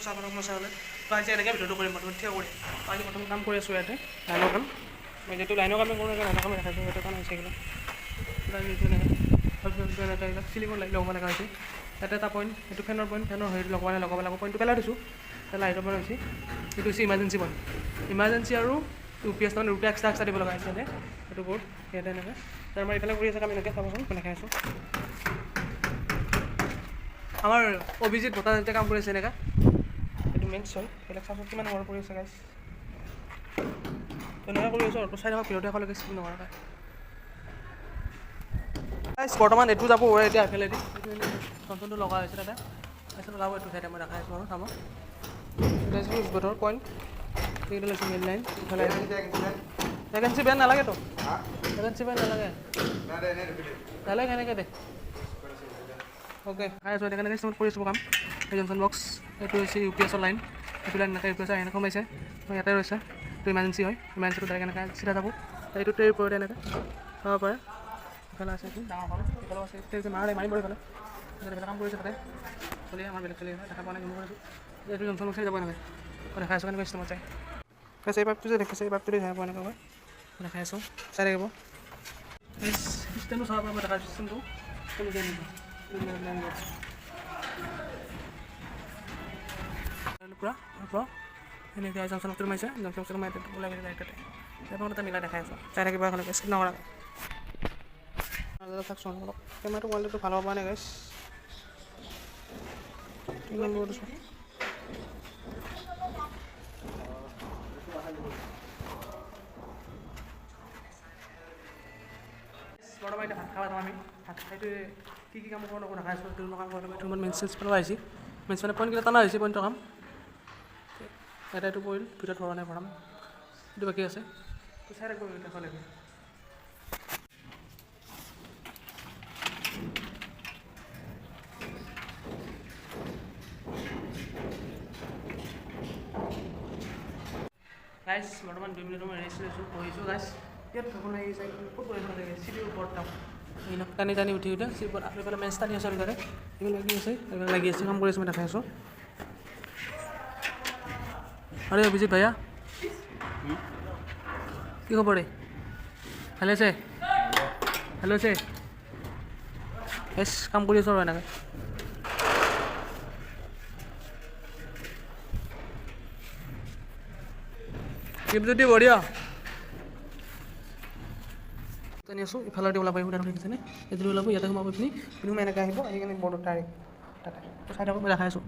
চাবলৈ মই চাবলৈ তো আজি এনেকৈ ভিডিঅ'টো কৰিম প্ৰথমে থিয় কৰি আজি প্ৰথম কাম কৰি আছোঁ ইয়াতে লাইনৰ কাম মই যিহেতু লাইনৰ কামে কৰোঁ লাইনৰ কামে দেখাইছোঁ সেইটো কাৰণে হৈছে এইবিলাক এইবিলাক চিলিঙৰ লাইট লগাব লগা হৈছে ইয়াতে এটা পইণ্ট এইটো ফেনৰ হেৰি লগাব পইণ্টটো পেলাই দিছোঁ লাইটৰ পইণ্ট হৈছে এইটো হৈছে ইমাৰ্জেঞ্চি পইণ্ট ইমাৰ্জেঞ্চি আৰু ইউ পি এছ মানে ৰুপে এক্সট্ৰা দিব লগা হৈছে ইয়াতে এইটো বৰ্ড ইয়াতে এনেকৈ তাৰ আমাৰ এইফালে কৰি আছে কাম এনেকৈ চাবচোন মই দেখাই আছোঁ আমাৰ অভিজিত বঁটা যেতিয়া কাম কৰি আছে এনেকৈ এইটো মেইনছ হয় বেলেগ চাবচোন কিমান ঘৰ কৰি আছে গাইছ তেনেকৈ কৰি আছোঁ আৰু চাই থাকক ভিডিঅ'টো একেলগে স্কিপ নকৰাকৈ বৰ্তমান এইটো যাব এতিয়া এফালেদি নতুনটো লগা হৈছে তাতে তাৰপিছত ওলাব এইটো চাইডে মই দেখাই আছোঁ আৰু চাব বতৰ পইণ্ট এইটো লৈছোঁ মেইন লাইন ইফালে ভেকেঞ্চি বেয়া নালাগেতো ভেকেঞ্চি বেয়া নালাগে সেনেকৈ দে অ'কে খাই আছোঁ এতিয়া কেনেকৈ কৰি আছোঁ কাম এই জংচন বক্স এইটো হৈছে ইউ পি এছৰ লাইন এইটো লাইন এনেকৈ ইউ পি এছৰ এনেকৈ সোমাইছে ইয়াতে ৰৈছে এইটো ইমাৰ্জেঞ্চি হয় ইমাৰ্জেঞ্চিটো ডাইৰেক্ট এনেকৈ চিধা যাব এইটো ট্ৰেৰ ওপৰতে এনেকৈ চাব পাৰে ইফালে আছে এইটো ডাঙৰ ঘৰ ইফালেও আছে এইটো মাৰিব ইফালে বেলেগ কাম কৰিছে তাতে চলি আমাৰ বেলেগ চলি আছে দেখা পোৱা নাই গম কৰিছোঁ এইটো জংচন বক্সে যাব এনেকৈ মই দেখাই আছোঁ কেনেকৈ চিষ্টেমত যায় এই পাইপটো যে দেখিছে এই পাইপটো দেখা পোৱা এনেকৈ মই দেখাই আছোঁ চাই থাকিব এই চিষ্টেমটো চাব পাৰিব দেখাই চিষ্টেমটো পৰা এনেকৈ জংচন বক্সটো মাৰিছে জংচন বক্সটো মাৰি ওলাই গৈছে লাইটতে এটা মিলাই দেখাই আছোঁ চাই থাকিব এখনকৈ স্কিপ নকৰাকৈ চাওকচোন অলপ কেমেৰাটো কোৱালিটিটো ভাল হ'ব পৰা নাই গাইছ বৰ্তমান এতিয়া ভাত খাব যাওঁ আমি ভাত খাইটো কি কাম কৰোঁ নকৰোঁ দেখাই আছোঁ এইটো কাম কৰোঁ এইটো মেইন চেঞ্জ পেলোৱা আহিছে মেইন মানে পইণ্টকেইটা টানা হৈছে পইণ্টৰ কাম এটা এইটো পৰিল ভিতৰত ভৰা নাই ভৰাম এইটো বাকী আছে চাই ৰাখিব দেখা লাগে গাইছ বৰ্তমান 2 মিনিট মই ৰেষ্ট লৈছোঁ বহিছোঁ গাইছ ইয়াত ভোক লাগি যায় ক'ত বহিব লাগে চিটিৰ ওপৰত যাওঁ এইবিলাক টানি উঠি চিটিৰ ওপৰত আপুনি পেলাই মেচ টানি আছে ভিতৰে এইবিলাক লাগি আছে কাম কৰি আছোঁ মই দেখাই আছোঁ আৰে অভিজিত ভাইয়া কি খবৰ ভালে আছে এছ কাম কৰি আছোঁ আৰু এনেকৈ যদি বঢ়িয়া টানি আছোঁ ইফালে ওলাব আহিব দেখিছেনে এইটো ওলাব ইয়াতে সোমাব আপুনি এনেকৈ আহিব সেইকাৰণে বৰ্ডত ডাইৰেক্ট তাতে চাই থাকক মই দেখাই আছোঁ